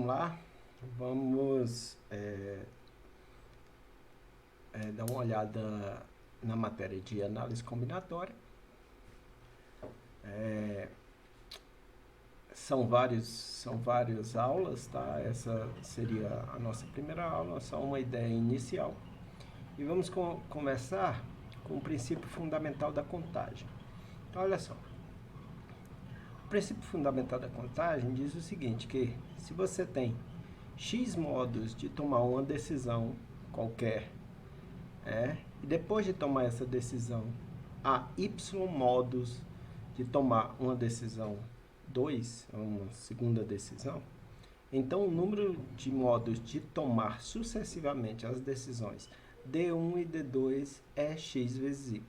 lá, vamos dar uma olhada na matéria de análise combinatória. São várias aulas, tá? Essa seria a nossa primeira aula, só uma ideia inicial. E vamos começar com o princípio fundamental da contagem. Então, olha só. O princípio fundamental da contagem diz o seguinte, que se você tem X modos de tomar uma decisão qualquer, e depois de tomar essa decisão, há Y modos de tomar uma decisão 2, uma segunda decisão, então o número de modos de tomar sucessivamente as decisões D1 e D2 é X vezes Y.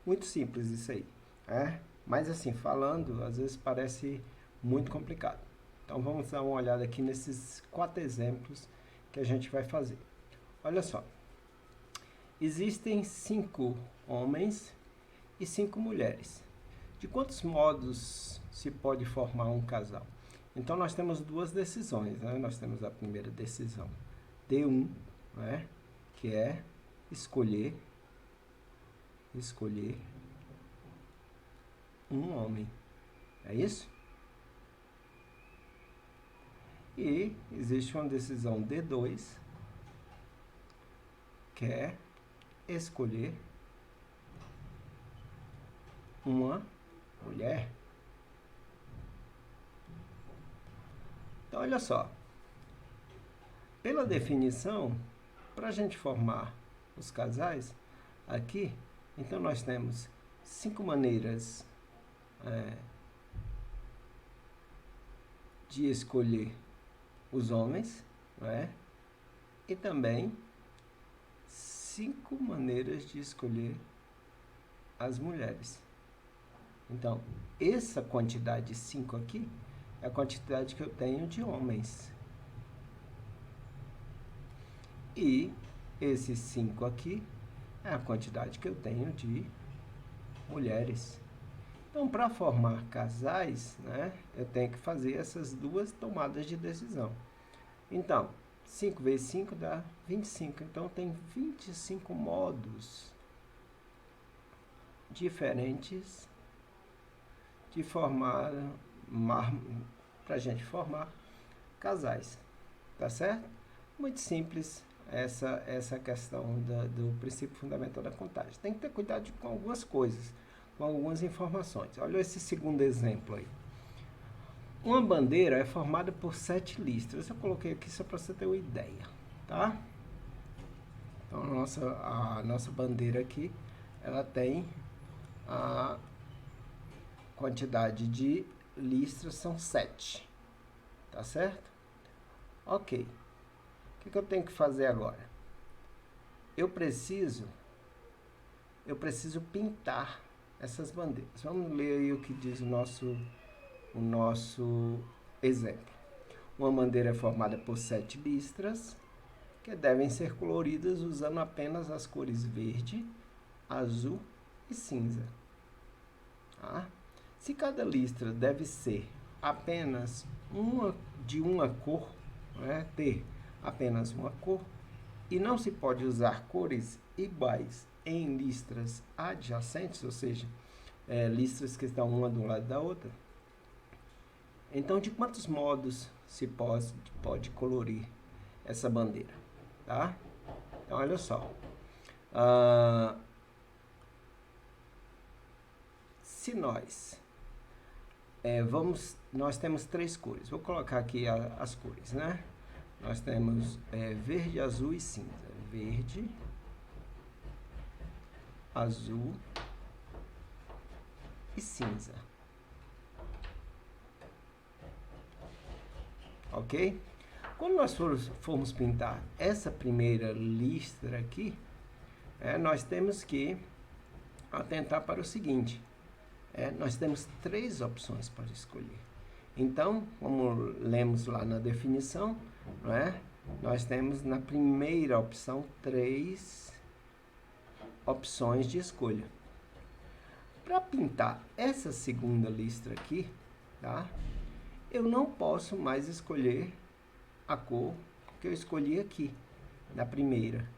Muito simples isso aí, Mas assim, falando, às vezes parece muito complicado. Então vamos dar uma olhada aqui nesses 4 exemplos que a gente vai fazer. Olha só. Existem 5 homens e 5 mulheres. De quantos modos se pode formar um casal? Então nós temos duas decisões, Nós temos a primeira decisão, D1, que é escolher um homem. É isso? E existe uma decisão D2, que é escolher uma mulher. Então, olha só. Pela definição, para a gente formar os casais, aqui, então nós temos 5 maneiras de escolher os homens, e também 5 maneiras de escolher as mulheres. Então, essa quantidade 5 aqui é a quantidade que eu tenho de homens. E esses 5 aqui é a quantidade que eu tenho de mulheres. Então, para formar casais, eu tenho que fazer essas duas tomadas de decisão. Então, 5 vezes 5 dá 25. Então, tem 25 modos diferentes de formar, para a gente formar casais. Tá certo? Muito simples essa questão do princípio fundamental da contagem. Tem que ter cuidado com algumas coisas, com algumas informações. Olha esse segundo exemplo aí. Uma bandeira é formada por 7 listras. Eu coloquei aqui só para você ter uma ideia, tá? Então, a nossa bandeira aqui, ela tem a quantidade de listras, são 7. Tá certo? Ok. O que eu tenho que fazer agora? Eu preciso pintar essas bandeiras. Vamos ler aí o que diz o nosso exemplo. Uma bandeira é formada por 7 listras, que devem ser coloridas usando apenas as cores verde, azul e cinza. Tá? Se cada listra deve ser apenas de uma cor, ter apenas uma cor, e não se pode usar cores iguais em listras adjacentes, ou seja, listras que estão uma do lado da outra, então de quantos modos se pode colorir essa bandeira? Tá? Então, olha só. Se nós nós temos 3 cores. Vou colocar aqui as cores, Nós temos verde, azul e cinza. Verde, azul e cinza. Ok? Quando nós formos pintar essa primeira listra aqui, nós temos que atentar para o seguinte. Nós temos 3 opções para escolher. Então, como lemos lá na definição, nós temos na primeira opção 3 opções de escolha. Para pintar essa segunda listra aqui, tá? Eu não posso mais escolher a cor que eu escolhi aqui, na primeira,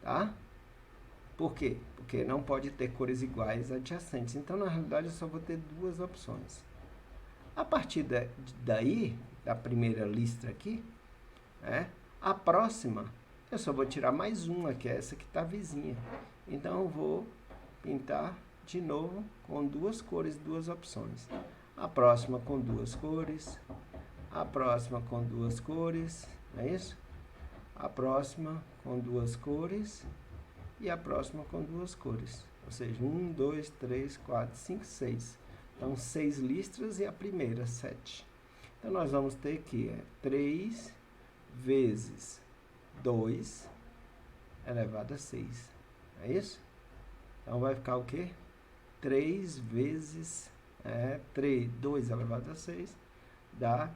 tá? Por quê? Porque não pode ter cores iguais adjacentes. Então, na realidade, eu só vou ter duas opções. A partir daí, da primeira listra aqui, a próxima, eu só vou tirar mais uma, que é essa que está vizinha. Então, eu vou pintar de novo com duas cores, duas opções. A próxima com duas cores, a próxima com duas cores, é isso? A próxima com duas cores e a próxima com duas cores. Ou seja, 1, 2, 3, 4, 5, 6. Então, 6 listras e a primeira, 7. Então, nós vamos ter que 3 vezes 2 elevado a 6. É isso? Então, vai ficar o quê? 3 vezes 2 elevado a 6 dá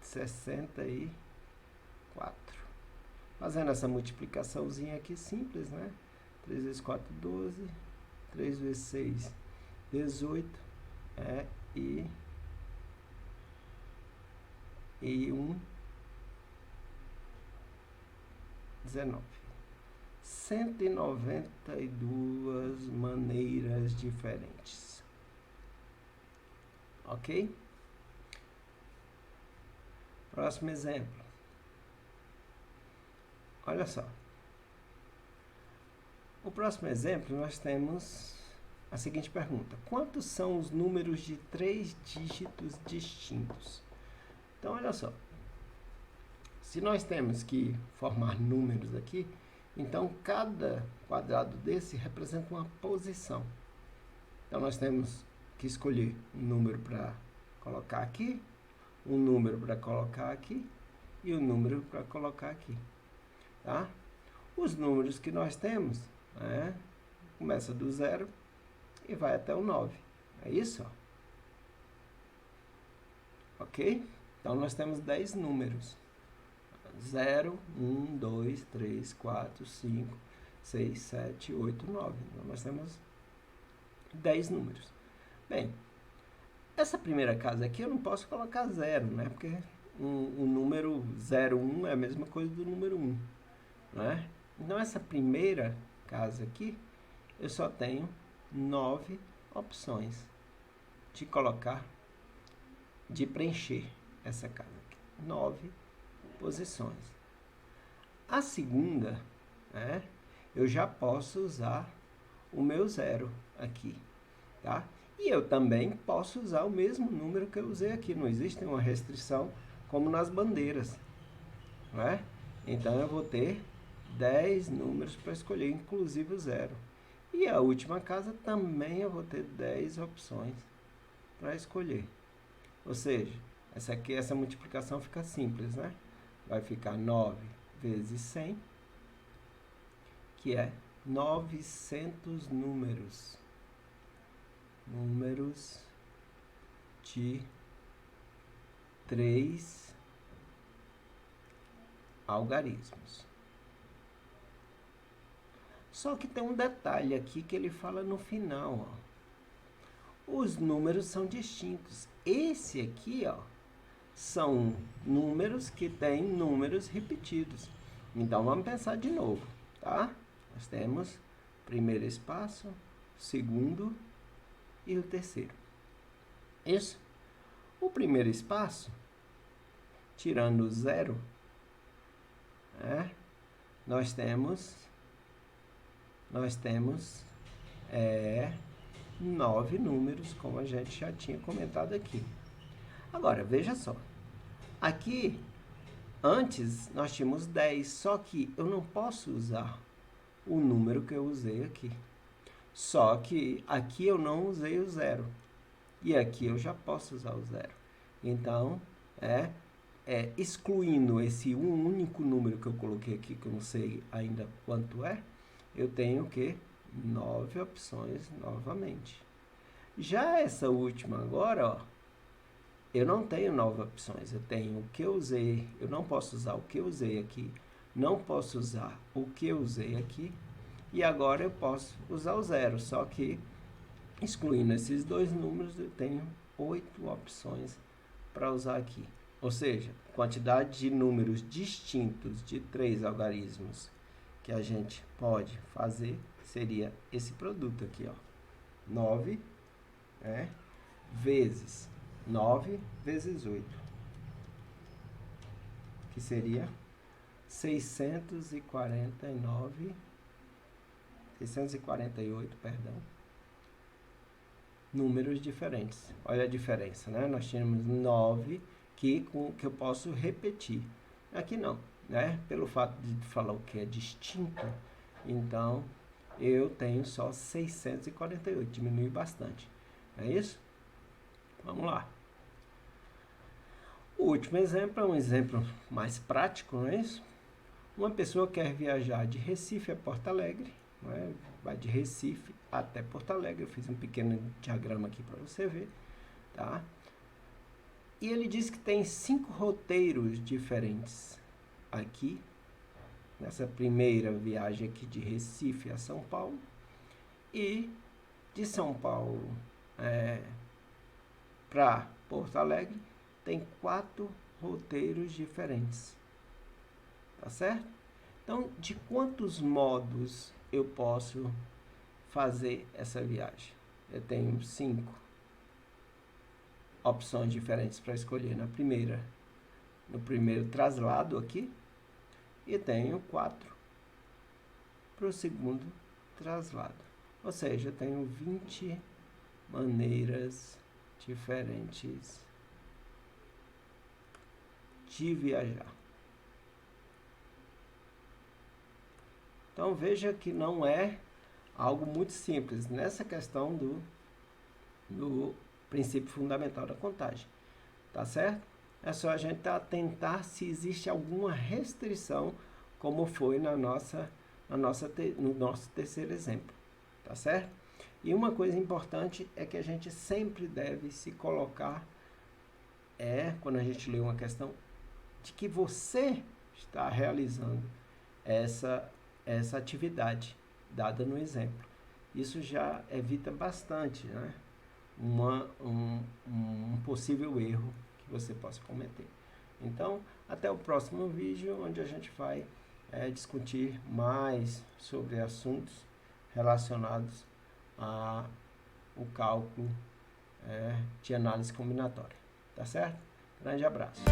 64. Fazendo essa multiplicaçãozinha aqui simples, né? 3 vezes 4, 12. 3 vezes 6, 18. E 1, 19. 192 maneiras diferentes. Ok? Próximo exemplo. Olha só. O próximo exemplo, nós temos a seguinte pergunta. Quantos são os números de 3 dígitos distintos? Então, olha só. Se nós temos que formar números aqui, então cada quadrado desse representa uma posição. Então, nós temos que escolher um número para colocar aqui, um número para colocar aqui e um número para colocar aqui. Tá? Os números que nós temos, começa do 0 e vai até o 9. É isso? Ok? Então, nós temos 10 números. 0, 1, 2, 3, 4, 5, 6, 7, 8, 9. Então, nós temos 10 números. Bem, essa primeira casa aqui eu não posso colocar 0, né? Porque o número 0, 1 é a mesma coisa do número 1. Né? Então, essa primeira casa aqui, eu só tenho 9 opções de colocar, de preencher essa casa aqui. 9 posições. A segunda, eu já posso usar o meu 0 aqui, tá? E eu também posso usar o mesmo número que eu usei aqui. Não existe uma restrição como nas bandeiras, né? Então, eu vou ter 10 números para escolher, inclusive o 0. E a última casa também eu vou ter 10 opções para escolher. Ou seja, essa multiplicação fica simples, né? Vai ficar 9 vezes 100, que é 900 números. Números de 3 algarismos. Só que tem um detalhe aqui que ele fala no final, ó. Os números são distintos. Esse aqui, ó, são números que têm números repetidos. Então, vamos pensar de novo, tá? Nós temos o primeiro espaço, o segundo e o terceiro. Isso. O primeiro espaço, tirando o 0, nós temos 9 números, como a gente já tinha comentado aqui. Agora, veja só. Aqui, antes, nós tínhamos 10, só que eu não posso usar o número que eu usei aqui. Só que aqui eu não usei o 0. E aqui eu já posso usar o 0. Então, excluindo esse único número que eu coloquei aqui, que eu não sei ainda quanto é, eu tenho o quê? 9 opções novamente. Já essa última agora, ó, eu não tenho 9 opções. Eu tenho o que eu usei, eu não posso usar o que eu usei aqui, não posso usar o que eu usei aqui, e agora eu posso usar o 0, só que excluindo esses dois números, eu tenho 8 opções para usar aqui. ou seja, quantidade de números distintos de 3 algarismos que a gente pode fazer seria esse produto aqui, ó. 9, vezes 9 vezes 8, que seria 648, perdão, números diferentes. Olha a diferença, né? Nós tínhamos 9 que eu posso repetir. Aqui não, né? Pelo fato de falar o que é distinto, então eu tenho só 648, diminui bastante. É isso? Vamos lá. O último exemplo é um exemplo mais prático, não é isso? Uma pessoa quer viajar de Recife a Porto Alegre, né? Vai de Recife até Porto Alegre. Eu fiz um pequeno diagrama aqui para você ver, tá? E ele diz que tem 5 roteiros diferentes aqui, nessa primeira viagem aqui de Recife a São Paulo, e de São Paulo para Porto Alegre tem 4 roteiros diferentes, tá certo? Então, de quantos modos eu posso fazer essa viagem? Eu tenho 5 opções diferentes para escolher no primeiro traslado aqui, e tenho 4 para o segundo traslado. Ou seja, eu tenho 20 maneiras diferentes de viajar. Então veja que não é algo muito simples nessa questão do princípio fundamental da contagem, tá certo? É só a gente tentar se existe alguma restrição, como foi no nosso terceiro exemplo, tá certo? E uma coisa importante é que a gente sempre deve se colocar, quando a gente lê uma questão, de que você está realizando essa atividade dada no exemplo. Isso já evita bastante, né, um possível erro que você possa cometer. Então, até o próximo vídeo, onde a gente vai discutir mais sobre assuntos relacionados ao cálculo de análise combinatória. Tá certo? Grande abraço.